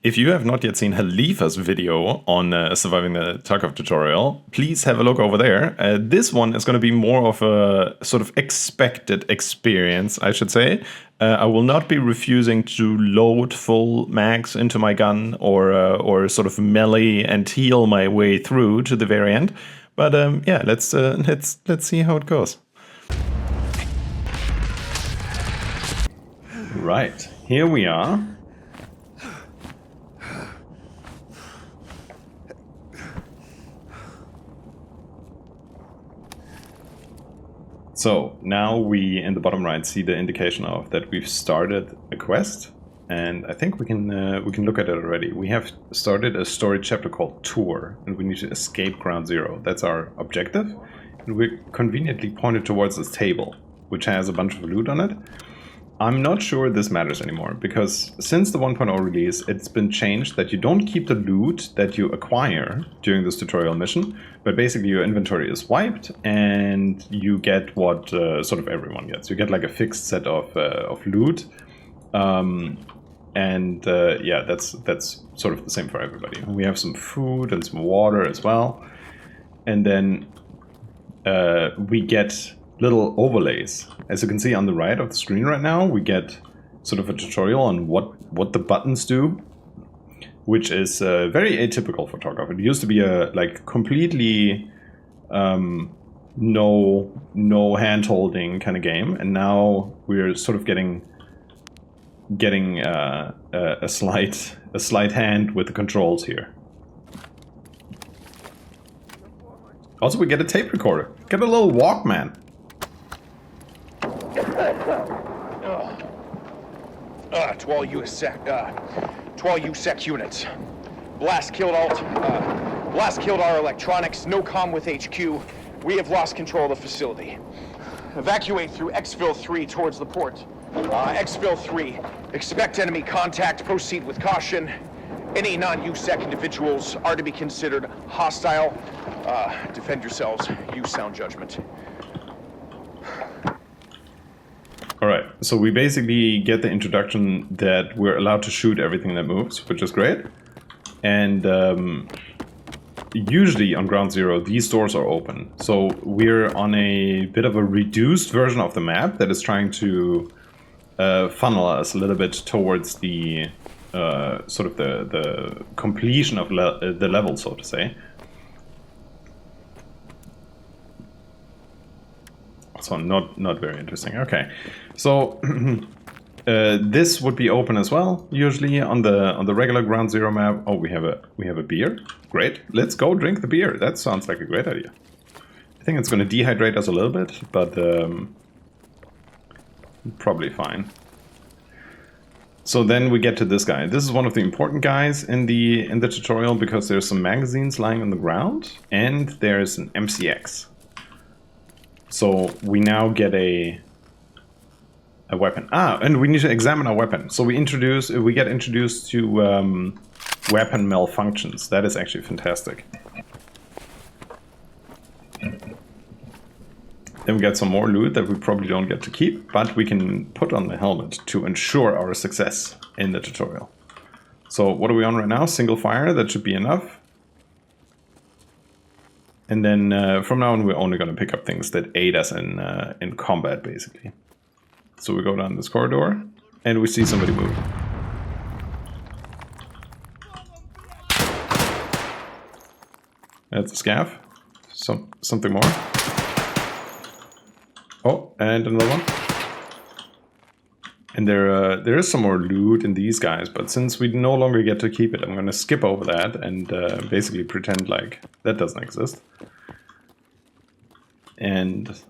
If you have not yet seen Halifa's video on surviving the Tarkov tutorial, please have a look over there. This one is going to be more of a sort of expected experience, I should say. I will not be refusing to load full mags into my gun or sort of melee and heal my way through to the very end. But yeah, let's see how it goes. Right, here we are. So now we, in the bottom right, see the indication of that we've started a quest, and I think we can look at it already. We have started a story chapter called Tour, and we need to escape Ground Zero. That's our objective, and we're conveniently pointed towards this table, which has a bunch of loot on it. I'm not sure this matters anymore, because since the 1.0 release, it's been changed that you don't keep the loot that you acquire during this tutorial mission, but basically your inventory is wiped and you get what sort of everyone gets. You get like a fixed set of loot, yeah, that's sort of the same for everybody. We have some food and some water as well, and then we get little overlays. As you can see on the right of the screen right now, we get sort of a tutorial on what the buttons do, which is very atypical for Tarkov. It used to be a like completely no hand-holding kind of game, and now we're sort of getting a slight hand with the controls here. Also, we get a tape recorder. Get a little Walkman. To all USEC units. Blast killed our electronics. No comm with HQ. We have lost control of the facility. Evacuate through Exfil 3 towards the port. Exfil 3. Expect enemy contact. Proceed with caution. Any non-USEC individuals are to be considered hostile. Defend yourselves. Use sound judgment. Alright, so we basically get the introduction that we're allowed to shoot everything that moves, which is great. And usually on Ground Zero, these doors are open. So we're on a bit of a reduced version of the map that is trying to funnel us a little bit towards the sort of the completion of the level, so to say. So not very interesting. Okay, so this would be open as well. Usually on the regular Ground Zero map. Oh, we have a beer. Great. Let's go drink the beer. That sounds like a great idea. I think it's going to dehydrate us a little bit, but probably fine. So then we get to this guy. This is one of the important guys in the tutorial because there's some magazines lying on the ground and there's an MCX. So we now get a weapon. And we need to examine our weapon. So we get introduced to weapon malfunctions. That is actually fantastic. Then we get some more loot that we probably don't get to keep, but we can put on the helmet to ensure our success in the tutorial. So what are we on right now? Single fire, that should be enough. And then from now on, we're only going to pick up things that aid us in combat, basically. So we go down this corridor, and we see somebody move. That's a scav. Something more. Oh, and another one. And there is some more loot in these guys, but since we no longer get to keep it, I'm going to skip over that and basically pretend like that doesn't exist. And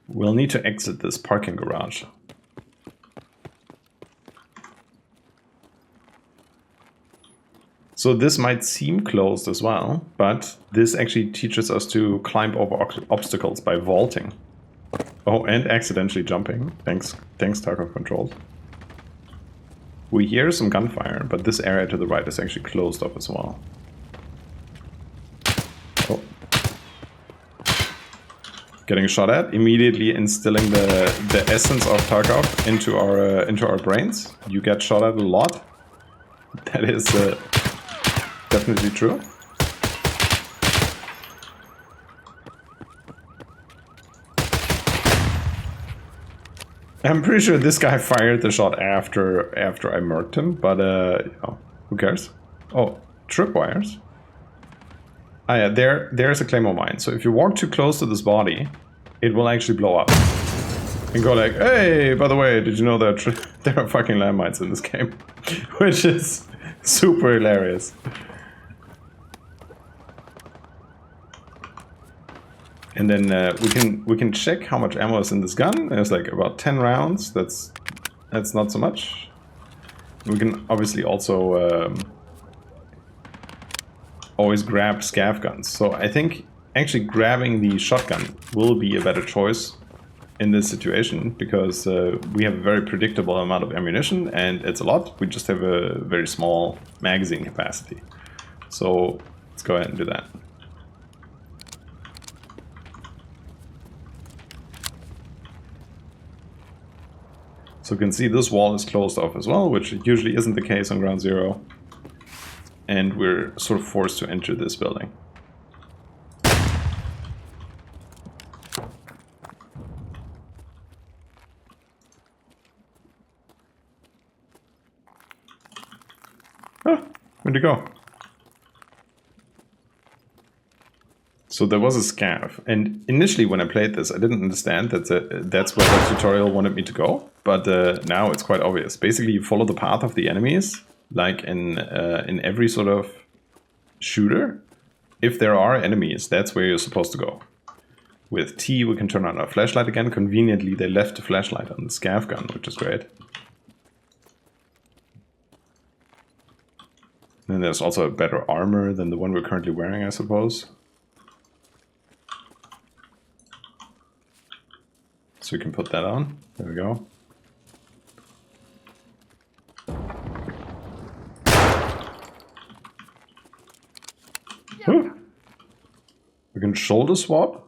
we'll need to exit this parking garage. So this might seem closed as well, but this actually teaches us to climb over obstacles by vaulting. Oh, and accidentally jumping. Thanks Tarkov controls. We hear some gunfire, but this area to the right is actually closed off as well. Oh. Getting shot at, immediately instilling the essence of Tarkov into our brains. You get shot at a lot. That is definitely true. I'm pretty sure this guy fired the shot after I marked him, but you know, who cares? Oh, tripwires. Ah yeah, there's a claymore mine. So if you walk too close to this body, it will actually blow up. And go like, hey, by the way, did you know that there are fucking landmines in this game? Which is super hilarious. And then we can check how much ammo is in this gun. There's like about 10 rounds. That's not so much. We can obviously also always grab scav guns. So I think actually grabbing the shotgun will be a better choice in this situation, because we have a very predictable amount of ammunition and it's a lot. We just have a very small magazine capacity. So let's go ahead and do that. So you can see this wall is closed off as well, which usually isn't the case on Ground Zero. And we're sort of forced to enter this building. Ah, where'd it go? So there was a scav, and initially when I played this, I didn't understand that that's where the tutorial wanted me to go. But now it's quite obvious. Basically, you follow the path of the enemies, like in every sort of shooter. If there are enemies, that's where you're supposed to go. With T, we can turn on our flashlight again. Conveniently, they left the flashlight on the scav gun, which is great. Then there's also a better armor than the one we're currently wearing, I suppose. So we can put that on. There we go. Ooh. We can shoulder swap.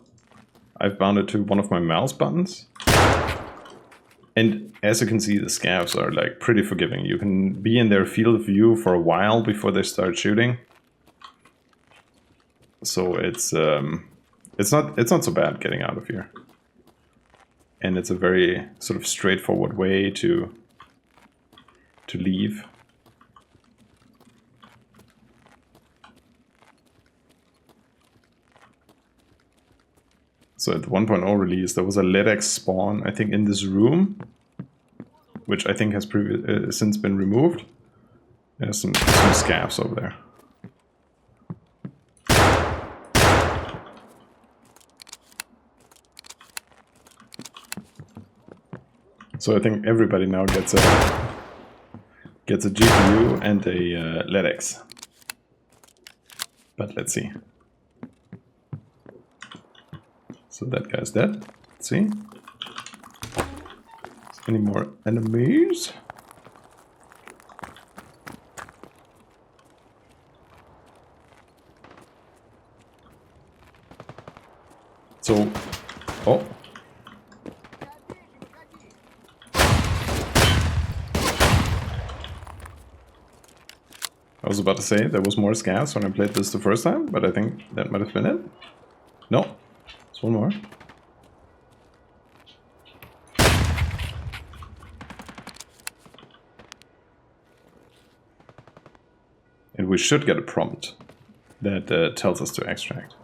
I've bound it to one of my mouse buttons. And as you can see, the scavs are like pretty forgiving. You can be in their field of view for a while before they start shooting. So it's not so bad getting out of here. And it's a very sort of straightforward way to leave. So at the 1.0 release, there was a LEDX spawn, I think, in this room, which I think has since been removed. There's some scavs over there. So I think everybody now gets a GPU and a LEDX. But let's see. So that guy's dead. Let's see. Any more enemies? So, oh. I was about to say there was more scavs when I played this the first time, but I think that might have been it. No, there's one more. And we should get a prompt that tells us to extract.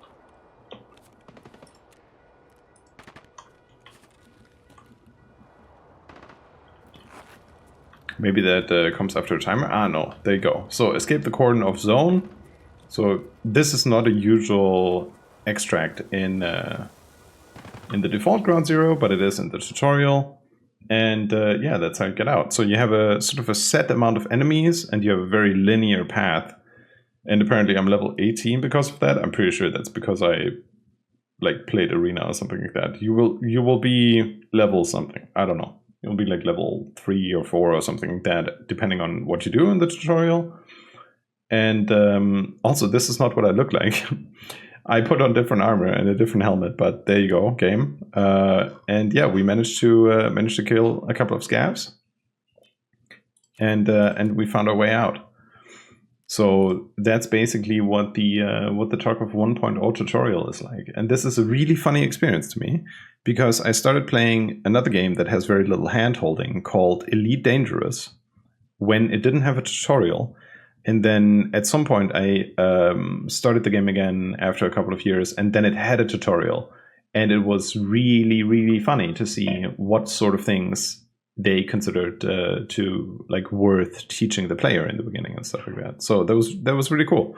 Maybe that comes after a timer. Ah, no, there you go. So escape the cordon of zone. So this is not a usual extract in the default Ground Zero, but it is in the tutorial. And yeah, that's how you get out. So you have a sort of a set amount of enemies, and you have a very linear path. And apparently I'm level 18 because of that. I'm pretty sure that's because I like played arena or something like that. You will be level something. I don't know. You'll be like level 3 or 4 or something like that, depending on what you do in the tutorial. And also, this is not what I look like. I put on different armor and a different helmet, but there you go, game. And yeah, we managed to kill a couple of scavs, and we found our way out. So that's basically what the Tarkov 1.0 tutorial is like. And this is a really funny experience to me, because I started playing another game that has very little hand-holding called Elite Dangerous when it didn't have a tutorial. And then at some point I started the game again after a couple of years, and then it had a tutorial. And it was really, really funny to see what sort of things they considered to like worth teaching the player in the beginning and stuff like that. So that was really cool.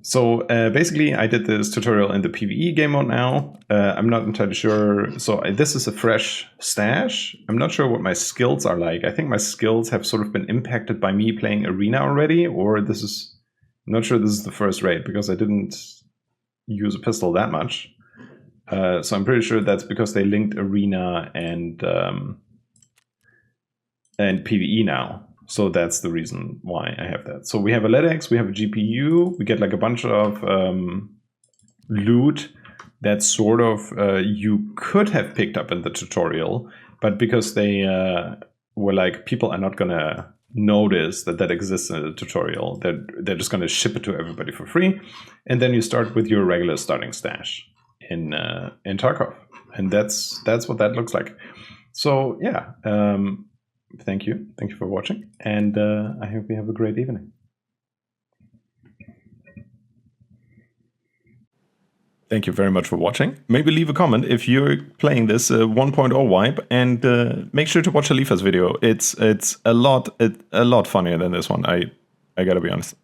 So basically, I did this tutorial in the PvE game mode now. I'm not entirely sure. So this is a fresh stash. I'm not sure what my skills are like. I think my skills have sort of been impacted by me playing Arena already, or I'm not sure this is the first raid, because I didn't use a pistol that much. So I'm pretty sure that's because they linked Arena and PvE now. So that's the reason why I have that. So we have a LEDX, we have a GPU, we get like a bunch of loot that sort of you could have picked up in the tutorial, but because they were like, people are not gonna notice that exists in the tutorial, they're just gonna ship it to everybody for free. And then you start with your regular starting stash in Tarkov, and that's what that looks like. So yeah, thank you for watching, and I hope you have a great evening. Thank you very much for watching. Maybe leave a comment if you're playing this 1.0 wipe, and make sure to watch Alifa's video. It's a lot funnier than this one. I gotta be honest.